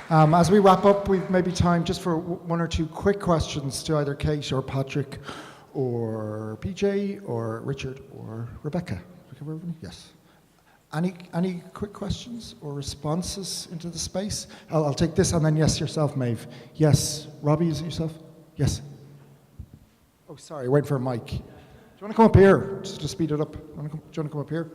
As we wrap up, we've maybe time just for one or two quick questions to either Kate or Patrick or PJ or Richard or Rebecca. Yes. Any quick questions or responses into the space? I'll take this and then yes, yourself, Maeve. Yes. Robbie, is it yourself? Yes. Oh, sorry, wait for a mic. Do you want to come up here, just to speed it up? Do you want to come up here?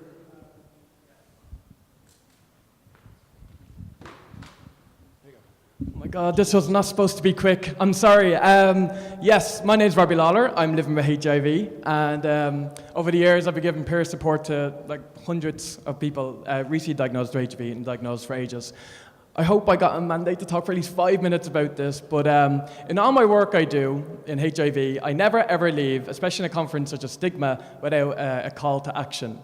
Oh my God, this was not supposed to be quick. I'm sorry. Yes, my name's Robbie Lawler. I'm living with HIV, and over the years, I've been giving peer support to like hundreds of people recently diagnosed with HIV and diagnosed for ages. I hope I got a mandate to talk for at least 5 minutes about this, but in all my work I do in HIV, I never ever leave, especially in a conference such as Stigma, without a call to action.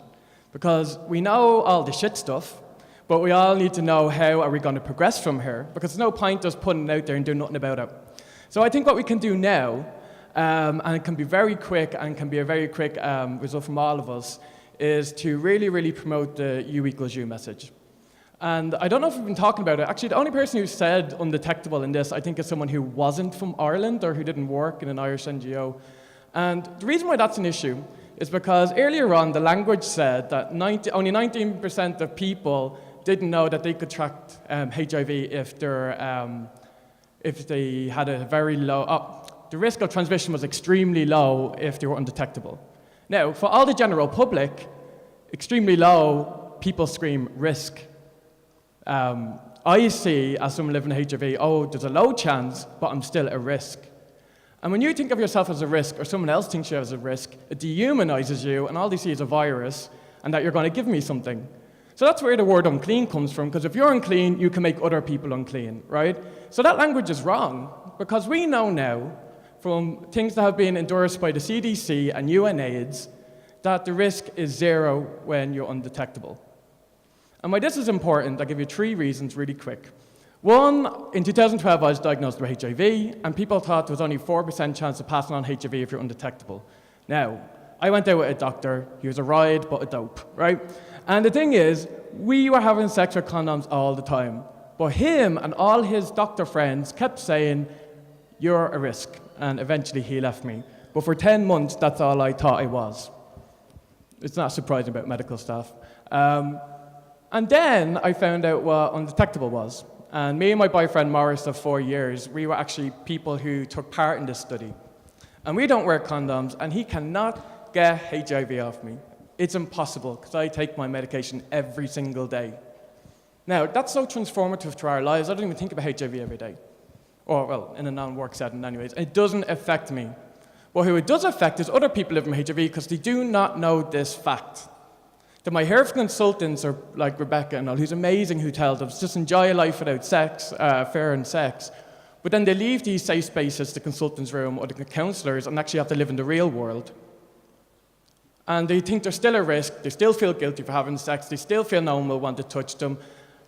Because we know all the shit stuff, but we all need to know how are we going to progress from here, because there's no point just putting it out there and doing nothing about it. So I think what we can do now, and it can be very quick and can be a very quick result from all of us, is to really, really promote the U equals U message. And I don't know if we've been talking about it. Actually, the only person who said undetectable in this, I think, is someone who wasn't from Ireland or who didn't work in an Irish NGO. And the reason why that's an issue is because earlier on, the language said that only 19% of people didn't know that they could track HIV if they had a very low, the risk of transmission was extremely low if they were undetectable. Now, for all the general public, extremely low, people scream risk. I see, as someone living with HIV, oh, there's a low chance, but I'm still at risk. And when you think of yourself as a risk, or someone else thinks you as a risk, it dehumanizes you, and all they see is a virus, and that you're going to give me something. So that's where the word unclean comes from, because if you're unclean, you can make other people unclean, right? So that language is wrong, because we know now, from things that have been endorsed by the CDC and UNAIDS, that the risk is 0 when you're undetectable. And why this is important, I'll give you 3 reasons really quick. One, in 2012, I was diagnosed with HIV, and people thought there was only 4% chance of passing on HIV if you're undetectable. Now, I went out with a doctor, he was a ride, but a dope, right? And the thing is, we were having sex with condoms all the time. But him and all his doctor friends kept saying, you're a risk. And eventually he left me. But for 10 months, that's all I thought I was. It's not surprising about medical staff. And then I found out what undetectable was. And me and my boyfriend, Morris, of 4 years, we were actually people who took part in this study. And we don't wear condoms, and he cannot get HIV off me. It's impossible, because I take my medication every single day. Now, that's so transformative to our lives, I don't even think about HIV every day. Or, well, in a non-work setting anyways. It doesn't affect me. But who it does affect is other people living with HIV, because they do not know this fact. They might hear from consultants, or like Rebecca and all, who's amazing, who tells them, just enjoy a life without sex, fair and sex. But then they leave these safe spaces, the consultant's room, or the counsellors, and actually have to live in the real world. And they think they're still at risk, they still feel guilty for having sex, they still feel no one will want to touch them.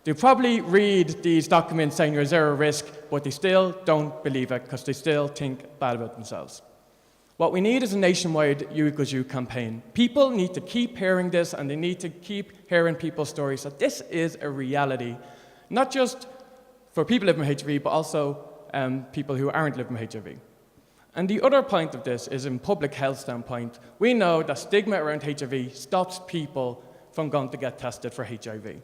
They probably read these documents saying you're 0 risk, but they still don't believe it, because they still think bad about themselves. What we need is a nationwide U equals U campaign. People need to keep hearing this, and they need to keep hearing people's stories, that this is a reality, not just for people living with HIV, but also people who aren't living with HIV. And the other point of this is in public health standpoint. We know that stigma around HIV stops people from going to get tested for HIV.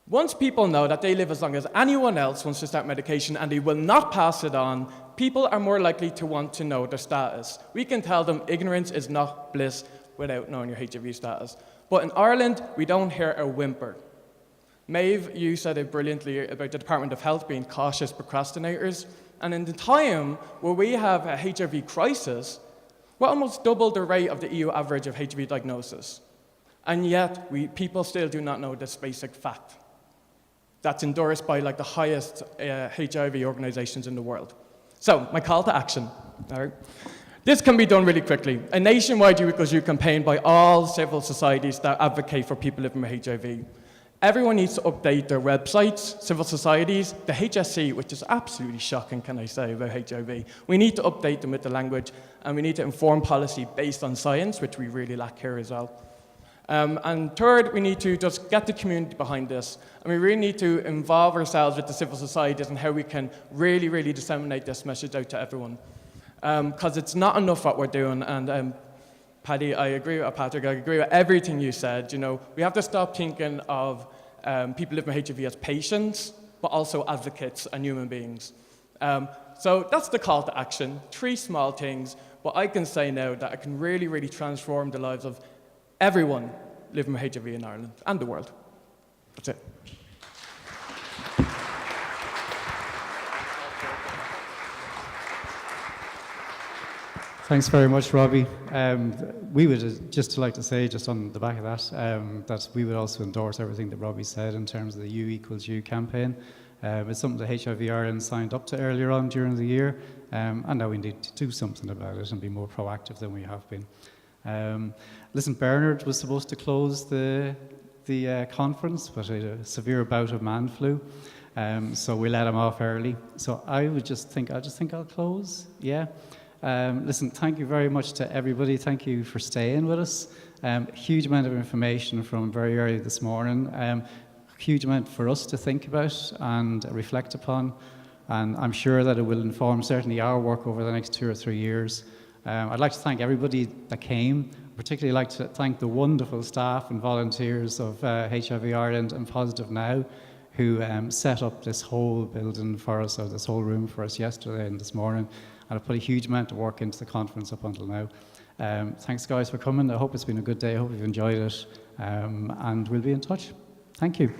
Once people know that they live as long as anyone else wants to start medication and they will not pass it on, people are more likely to want to know their status. We can tell them ignorance is not bliss without knowing your HIV status. But in Ireland, we don't hear a whimper. Maeve, you said it brilliantly about the Department of Health being cautious procrastinators. And in the time where we have a HIV crisis, we're almost double the rate of the EU average of HIV diagnosis. And yet, people still do not know this basic fact. That's endorsed by like the highest HIV organizations in the world. So, my call to action. All right. This can be done really quickly. A nationwide U equals U campaign by all civil societies that advocate for people living with HIV. Everyone needs to update their websites, civil societies, the HSC, which is absolutely shocking, can I say, about HIV. We need to update them with the language, and we need to inform policy based on science, which we really lack here as well. And third, we need to just get the community behind this. And we really need to involve ourselves with the civil societies and how we can really, really disseminate this message out to everyone. Because it's not enough what we're doing. And Paddy, I agree with Patrick, I agree with everything you said. You know, we have to stop thinking of people living with HIV as patients, but also advocates and human beings. So that's the call to action, 3 small things, but I can say now that it can really, really transform the lives of everyone living with HIV in Ireland and the world. That's it. Thanks very much, Robbie. We would just like to say, just on the back of that, that we would also endorse everything that Robbie said in terms of the U equals U campaign. It's something that HIV Ireland signed up to earlier on during the year, and now we need to do something about it and be more proactive than we have been. Listen, Bernard was supposed to close the conference, but he had a severe bout of man flu, so we let him off early. So I just think I'll close. Yeah. Listen, thank you very much to everybody. Thank you for staying with us. Huge amount of information from very early this morning. Huge amount for us to think about and reflect upon. And I'm sure that it will inform certainly our work over the next 2 or 3 years. I'd like to thank everybody that came. Particularly like to thank the wonderful staff and volunteers of HIV Ireland and Positive Now, who set up this whole building for us, or this whole room for us yesterday and this morning. And I've put a huge amount of work into the conference up until now. Thanks, guys, for coming. I hope it's been a good day. I hope you've enjoyed it. And we'll be in touch. Thank you.